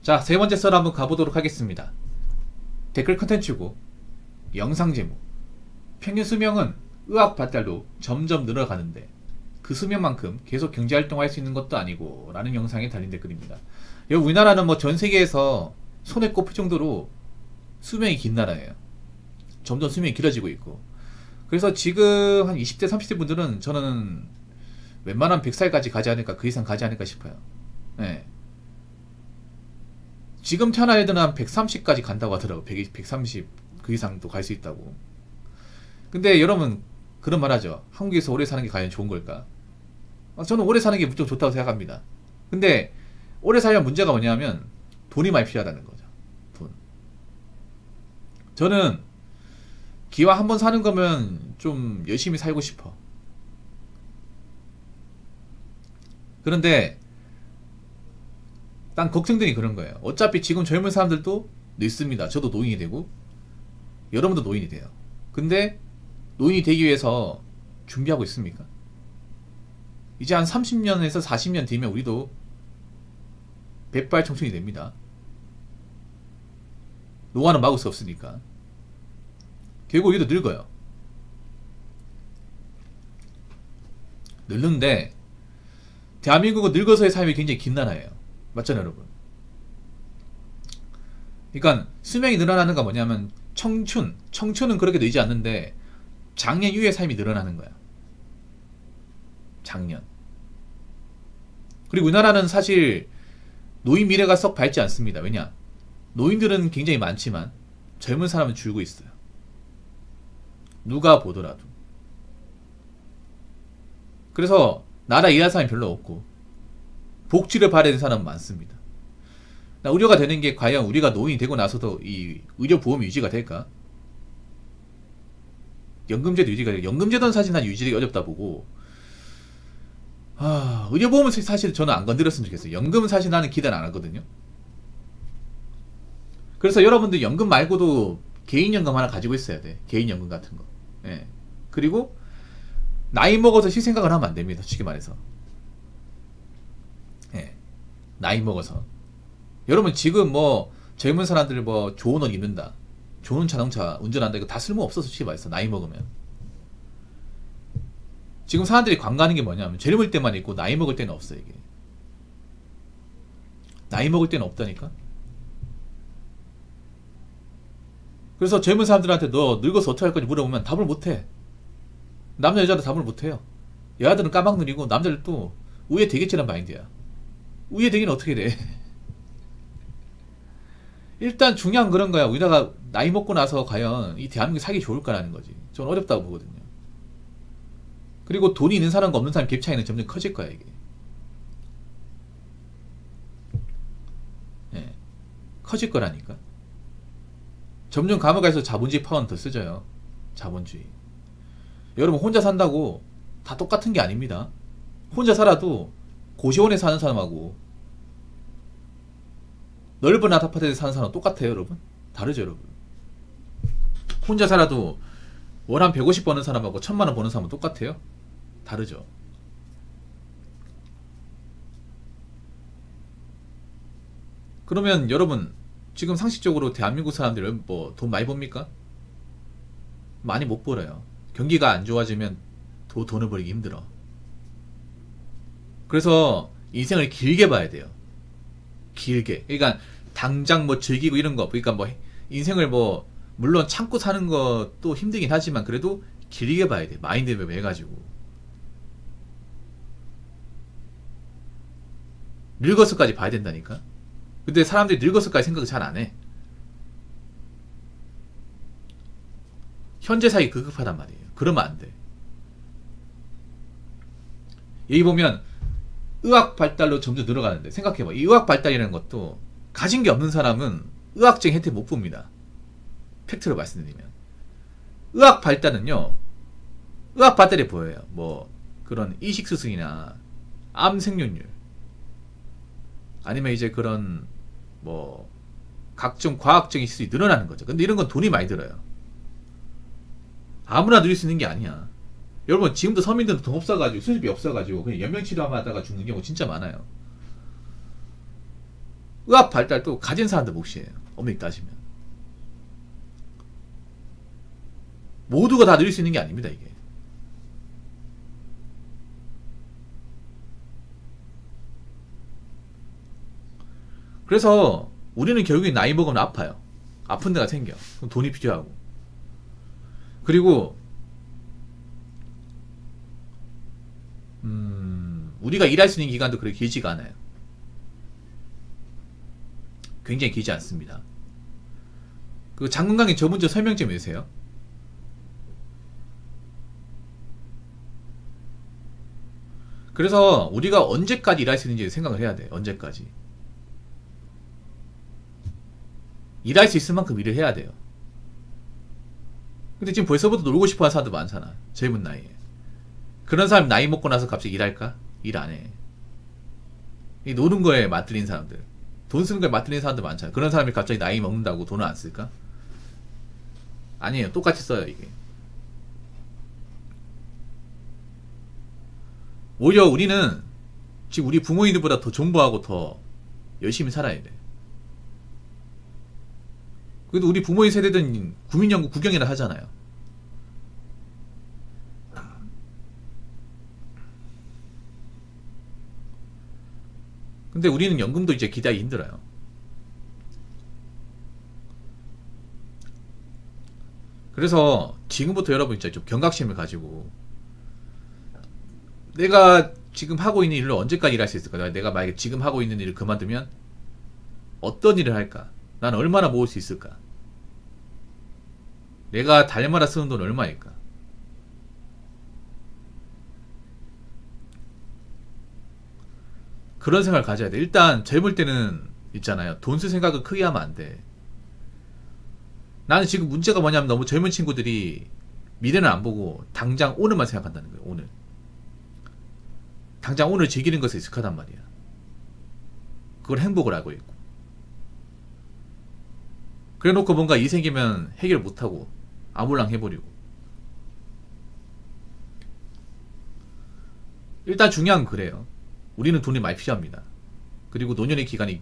자, 세 번째 썰 한번 가보도록 하겠습니다. 댓글 컨텐츠고 영상 제목. 평균 수명은 의학 발달로 점점 늘어가는데 그 수명만큼 계속 경제활동할 수 있는 것도 아니고 라는 영상에 달린 댓글입니다. 여기 우리나라는 뭐 전세계에서 손에 꼽힐 정도로 수명이 긴 나라예요. 점점 수명이 길어지고 있고, 그래서 지금 한 20대 30대 분들은 저는 웬만하면 100살까지 가지 않을까, 그 이상 가지 않을까 싶어요. 네. 지금 태어난 애들은 한 130까지 간다고 하더라고. 130 그 이상도 갈 수 있다고. 근데 여러분 그런 말 하죠. 한국에서 오래 사는 게 과연 좋은 걸까? 저는 오래 사는 게 무척 좋다고 생각합니다. 근데 오래 살려면 문제가 뭐냐면 돈이 많이 필요하다는 거죠. 돈. 저는 기왕 한번 사는 거면 좀 열심히 살고 싶어. 그런데 난 걱정되니 그런 거예요. 어차피 지금 젊은 사람들도 늙습니다. 저도 노인이 되고 여러분도 노인이 돼요. 근데 노인이 되기 위해서 준비하고 있습니까? 이제 한 30년에서 40년 뒤면 우리도 백발 청춘이 됩니다. 노화는 막을 수 없으니까. 결국 우리도 늙어요. 늙는데 대한민국은 늙어서의 삶이 굉장히 긴 나라예요. 맞잖아요, 여러분. 그러니까 수명이 늘어나는 건 뭐냐면 청춘은 그렇게 늘지 않는데 장년 이후의 삶이 늘어나는 거야. 장년. 그리고 우리나라는 사실 노인 미래가 썩 밝지 않습니다. 왜냐? 노인들은 굉장히 많지만 젊은 사람은 줄고 있어요. 누가 보더라도. 그래서 나라 일할 사람이 별로 없고 복지를 받아야 되는 사람은 많습니다. 우려가 되는 게 과연 우리가 노인이 되고 나서도 이 의료보험이 유지가 될까? 연금제도 유지가 될까? 연금제도는 사실 난 유지되기 어렵다 보고, 의료보험은 사실 저는 안 건드렸으면 좋겠어요. 연금은 사실 나는 기대는 안 하거든요. 그래서 여러분들 연금 말고도 개인연금 하나 가지고 있어야 돼. 개인연금 같은 거. 예. 그리고 나이 먹어서 실생각을 하면 안 됩니다. 솔직히 말해서. 예. 나이 먹어서. 여러분 지금 뭐 젊은 사람들 뭐 좋은 옷 입는다, 좋은 자동차 운전한다, 이거 다 쓸모없어. 솔직히 말해서 나이 먹으면. 지금 사람들이 광고하는 게 뭐냐면 젊을 때만 있고 나이 먹을 때는 없어. 이게 나이 먹을 때는 없다니까. 그래서 젊은 사람들한테 너 늙어서 어떻게 할 거니 물어보면 답을 못해. 남자 여자도 답을 못해요. 여자들은 까막 느리고 남자들 또 우애 되겠지란 마인드야. 우애 되기는 어떻게 돼? 일단 중요한 그런 거야. 우리나라가 나이 먹고 나서 과연 이 대한민국이 살기 좋을까라는 거지. 저는 어렵다고 보거든요. 그리고 돈이 있는 사람과 없는 사람 갭 차이는 점점 커질 거야, 이게. 예. 커질 거라니까. 점점 가면 갈수록 자본주의 파워는 더 세져요. 자본주의. 여러분 혼자 산다고 다 똑같은 게 아닙니다. 혼자 살아도 고시원에 사는 사람하고 넓은 아파트에 사는 사람은 똑같아요, 여러분? 다르죠, 여러분? 혼자 살아도 월 한 150 버는 사람하고 1000만원 버는 사람은 똑같아요? 다르죠? 그러면 여러분 지금 상식적으로 대한민국 사람들은 뭐 돈 많이 법니까? 많이 못 벌어요. 경기가 안 좋아지면 돈을 벌기 힘들어. 그래서 인생을 길게 봐야 돼요. 길게. 그러니까 당장 뭐 즐기고 이런 거, 그러니까 뭐 인생을 뭐 물론 참고 사는 것도 힘들긴 하지만 그래도 길게 봐야 돼. 마인드맵 해가지고. 늙어서까지 봐야 된다니까. 근데 사람들이 늙어서까지 생각을 잘 안 해. 현재 살기 급급하단 말이에요. 그러면 안 돼. 여기 보면 의학 발달로 점점 늘어가는데, 생각해봐. 이 의학 발달이라는 것도 가진 게 없는 사람은 의학적인 혜택 못 봅니다. 팩트로 말씀드리면. 의학 발달은요, 의학 발달이 보여요. 뭐 그런 이식수술이나 암 생존율, 아니면 이제 그런 뭐 각종 과학적인 시술이 늘어나는 거죠. 근데 이런 건 돈이 많이 들어요. 아무나 누릴 수 있는 게 아니야. 여러분 지금도 서민들은 돈 없어가지고, 수술비 없어가지고 그냥 연명치료하다가 죽는 경우 진짜 많아요. 의학 발달도 가진 사람들 몫이에요. 엄밀히 따지면. 모두가 다 누릴 수 있는 게 아닙니다, 이게. 그래서 우리는 결국에 나이 먹으면 아파요. 아픈 데가 생겨. 그럼 돈이 필요하고. 그리고 우리가 일할 수 있는 기간도 그렇게 길지가 않아요. 굉장히 길지 않습니다. 그 장건강의 전문적 설명 좀 해주세요. 그래서 우리가 언제까지 일할 수 있는지 생각을 해야 돼요. 언제까지. 일할 수 있을 만큼 일을 해야 돼요. 근데 지금 벌써부터 놀고 싶어하는 사람도 많잖아. 젊은 나이에. 그런 사람 나이 먹고 나서 갑자기 일할까? 일 안 해. 이 노는 거에 맞들린 사람들, 돈 쓰는 거에 맞들린 사람들 많잖아요. 그런 사람이 갑자기 나이 먹는다고 돈을 안 쓸까? 아니에요. 똑같이 써요, 이게. 오히려 우리는 지금 우리 부모님들보다 더 존버하고 더 열심히 살아야 돼. 그래도 우리 부모님 세대든 국민연금 구경이나 하잖아요. 근데 우리는 연금도 이제 기대하기 힘들어요. 그래서 지금부터 여러분 진짜 좀 경각심을 가지고, 내가 지금 하고 있는 일로 언제까지 일할 수 있을까? 내가 만약에 지금 하고 있는 일을 그만두면 어떤 일을 할까? 난 얼마나 모을 수 있을까? 내가 달마다 쓰는 돈 얼마일까? 그런 생각을 가져야 돼. 일단 젊을 때는 있잖아요. 돈 쓸 생각을 크게 하면 안 돼. 나는 지금 문제가 뭐냐면 너무 젊은 친구들이 미래는 안 보고 당장 오늘만 생각한다는 거예요. 오늘. 당장 오늘 즐기는 것에 익숙하단 말이야. 그걸 행복을 알고 있고. 그래 놓고 뭔가 일 생기면 해결 못하고 아몰랑 해버리고. 일단 중요한 건 그래요. 우리는 돈이 많이 필요합니다. 그리고 노년의 기간이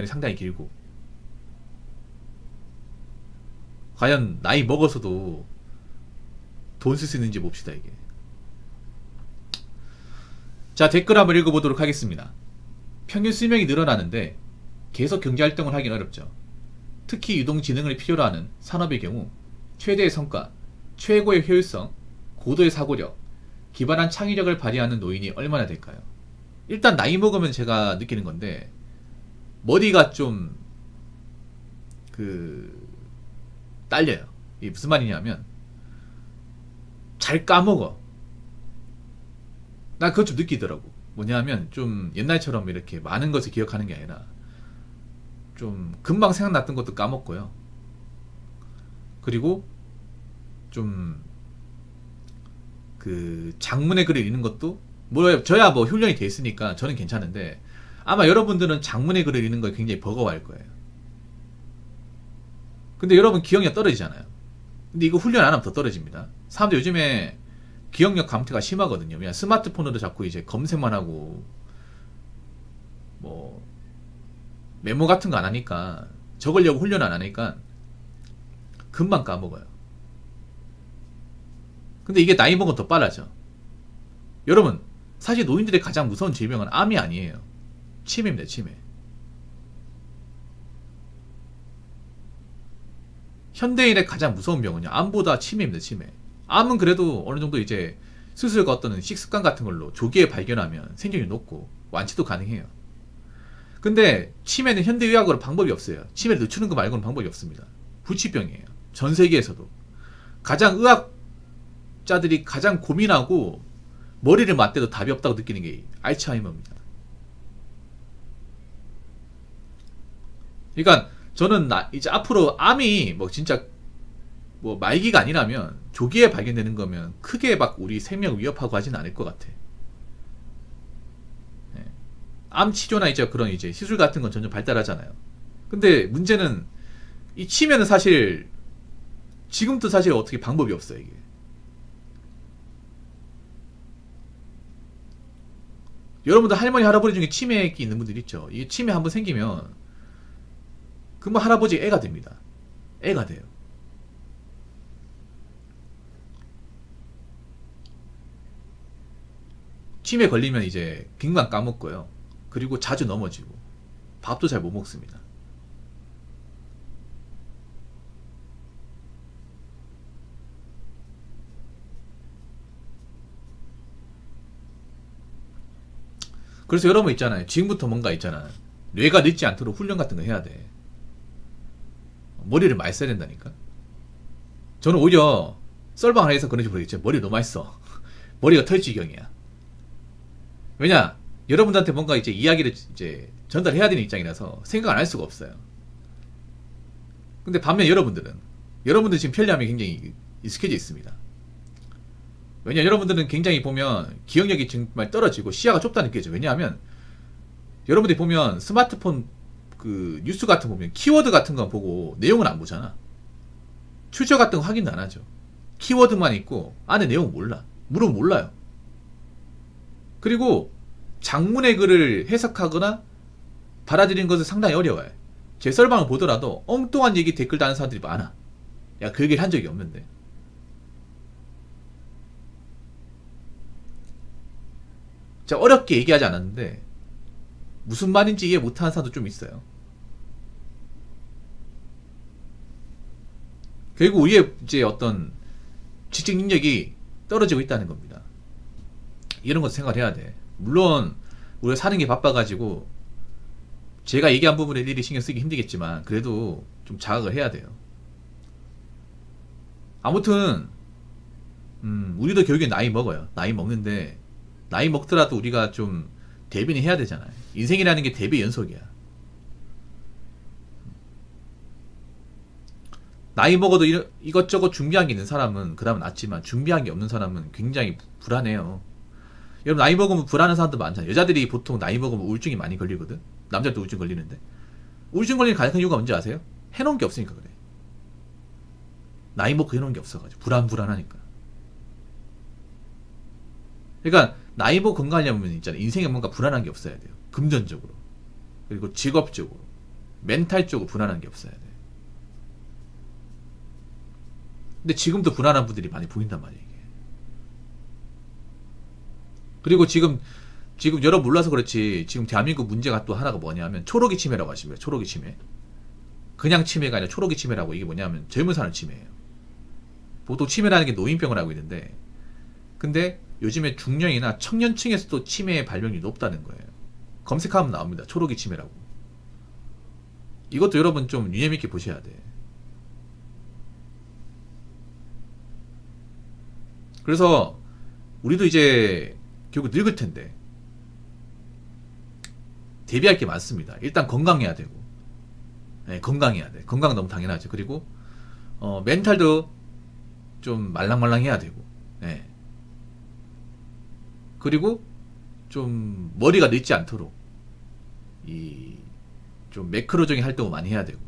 상당히 길고. 과연 나이 먹어서도 돈 쓸 수 있는지 봅시다, 이게. 자, 댓글 한번 읽어보도록 하겠습니다. 평균 수명이 늘어나는데 계속 경제활동을 하긴 어렵죠. 특히 유동지능을 필요로 하는 산업의 경우 최대의 성과, 최고의 효율성, 고도의 사고력, 기발한 창의력을 발휘하는 노인이 얼마나 될까요? 일단 나이 먹으면 제가 느끼는 건데, 머리가 좀 딸려요. 이게 무슨 말이냐면 잘 까먹어. 나 그것 좀 느끼더라고. 뭐냐면 좀 옛날처럼 이렇게 많은 것을 기억하는 게 아니라 좀 금방 생각났던 것도 까먹고요. 그리고 좀 장문의 글을 읽는 것도 저야 뭐 훈련이 돼 있으니까 저는 괜찮은데, 아마 여러분들은 장문의 글을 읽는 걸 굉장히 버거워할 거예요. 근데 여러분 기억력 떨어지잖아요. 근데 이거 훈련 안 하면 더 떨어집니다. 사람들 요즘에 기억력 감퇴가 심하거든요. 그냥 스마트폰으로 자꾸 이제 검색만 하고 뭐 메모 같은 거 안 하니까, 적으려고 훈련 안 하니까 금방 까먹어요. 근데 이게 나이 먹으면 더 빨라져. 여러분, 사실 노인들의 가장 무서운 질병은 암이 아니에요. 치매입니다. 치매. 현대인의 가장 무서운 병은요, 암보다 치매입니다. 치매. 암은 그래도 어느 정도 이제 수술과 어떤 식습관 같은 걸로 조기에 발견하면 생존율이 높고 완치도 가능해요. 근데 치매는 현대의학으로 방법이 없어요. 치매를 늦추는 거 말고는 방법이 없습니다. 불치병이에요. 전 세계에서도. 가장 의학자들이 가장 고민하고 머리를 맞대도 답이 없다고 느끼는 게 알츠하이머입니다. 그러니까 저는 이제 앞으로 암이 뭐 진짜 뭐 말기가 아니라면 조기에 발견되는 거면 크게 막 우리 생명을 위협하고 하진 않을 것 같아. 네. 암 치료나 이제 그런 이제 시술 같은 건 점점 발달하잖아요. 근데 문제는 이 치매는 사실 지금도 사실 어떻게 방법이 없어요, 이게. 여러분들 할머니 할아버지 중에 치매기 있는 분들 있죠. 이게 치매 한번 생기면 그뭐 할아버지 애가 됩니다. 애가 돼요. 치매 걸리면 이제 금방 까먹고요. 그리고 자주 넘어지고 밥도 잘 못 먹습니다. 그래서 여러분 있잖아요. 지금부터 뭔가 있잖아. 뇌가 늙지 않도록 훈련 같은 거 해야 돼. 머리를 많이 써야 된다니까. 저는 오히려 썰방 안에서 그런지 모르겠지만 머리 너무 많이 써. 머리가 털 지경이야. 왜냐? 여러분들한테 뭔가 이제 이야기를 이제 전달해야 되는 입장이라서 생각 안 할 수가 없어요. 근데 반면 여러분들 지금 편리함이 굉장히 익숙해져 있습니다. 왜냐, 여러분들은 굉장히 보면 기억력이 정말 떨어지고 시야가 좁다 느껴져. 왜냐하면 여러분들이 보면 스마트폰 그 뉴스 같은 거 보면 키워드 같은 거 보고 내용은 안 보잖아. 출처 같은 거 확인도 안 하죠. 키워드만 있고 안에 내용 몰라. 물은 몰라요. 그리고 장문의 글을 해석하거나 받아들이는 것은 상당히 어려워요. 제 썰방을 보더라도 엉뚱한 얘기 댓글 다는 사람들이 많아. 야, 그 얘기를 한 적이 없는데. 제가 어렵게 얘기하지 않았는데 무슨 말인지 이해 못하는 사람도 좀 있어요. 결국 우리의 이제 어떤 지적 능력이 떨어지고 있다는 겁니다. 이런 것도 생각해야 돼. 물론 우리가 사는 게 바빠가지고 제가 얘기한 부분에 일일이 신경 쓰기 힘들겠지만 그래도 좀 자각을 해야 돼요. 아무튼 우리도 결국에 나이 먹어요. 나이 먹는데 나이 먹더라도 우리가 좀 대비는 해야 되잖아요. 인생이라는 게 대비 연속이야. 나이 먹어도 이것저것 준비한 게 있는 사람은 그다음은 낫지만 준비한 게 없는 사람은 굉장히 불안해요. 여러분 나이 먹으면 불안한 사람도 많잖아요. 여자들이 보통 나이 먹으면 우울증이 많이 걸리거든. 남자도 우울증 걸리는데 우울증 걸리는 가장 큰 이유가 뭔지 아세요? 해놓은 게 없으니까 그래. 나이 먹고 해놓은 게 없어가지고 불안하니까. 그러니까 나이 먹고 건강하려면 있잖아요. 인생에 뭔가 불안한 게 없어야 돼요. 금전적으로 그리고 직업적으로 멘탈적으로 불안한 게 없어야 돼요. 근데 지금도 불안한 분들이 많이 보인단 말이에요. 이게. 그리고 지금 여러분 몰라서 그렇지 지금 대한민국 문제가 또 하나가 뭐냐면 초록이 치매라고 하십니다. 초록이 치매. 그냥 치매가 아니라 초록이 치매라고. 이게 뭐냐면 젊은 사람 치매예요. 보통 치매라는 게 노인병을 알고 있는데 근데 요즘에 중년이나 청년층에서도 치매의 발병률이 높다는 거예요. 검색하면 나옵니다. 초록이 치매라고. 이것도 여러분 좀 유념 있게 보셔야 돼. 그래서 우리도 이제 결국 늙을 텐데 대비할 게 많습니다. 일단 건강해야 되고, 네, 건강해야 돼. 건강 너무 당연하죠. 그리고 멘탈도 좀 말랑말랑해야 되고, 네. 그리고 좀 머리가 늙지 않도록 좀 매크로적인 활동을 많이 해야 되고,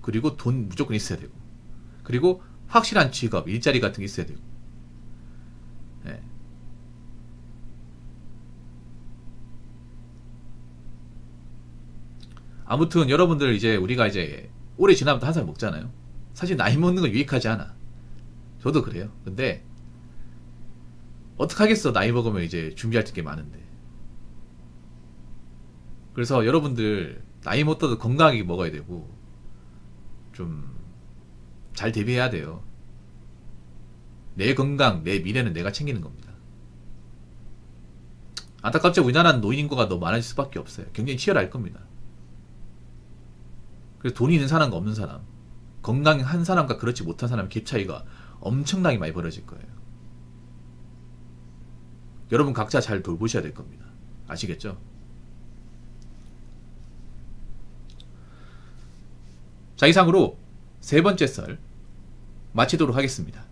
그리고 돈 무조건 있어야 되고, 그리고 확실한 직업, 일자리 같은 게 있어야 되고. 네. 아무튼 여러분들 이제 우리가 이제 오래 지나면 또 한 살 먹잖아요. 사실 나이 먹는 건 유익하지 않아. 저도 그래요. 근데 어떡하겠어. 나이 먹으면 이제 준비할 게 많은데. 그래서 여러분들 나이 먹어도 건강하게 먹어야 되고 좀 잘 대비해야 돼요. 내 건강, 내 미래는 내가 챙기는 겁니다. 안타깝죠. 우리나라는 노인 인구가 너무 많아질 수밖에 없어요. 굉장히 치열할 겁니다. 그래서 돈이 있는 사람과 없는 사람, 건강한 사람과 그렇지 못한 사람의 갭 차이가 엄청나게 많이 벌어질 거예요. 여러분 각자 잘 돌보셔야 될 겁니다. 아시겠죠? 자, 이상으로 세 번째 썰 마치도록 하겠습니다.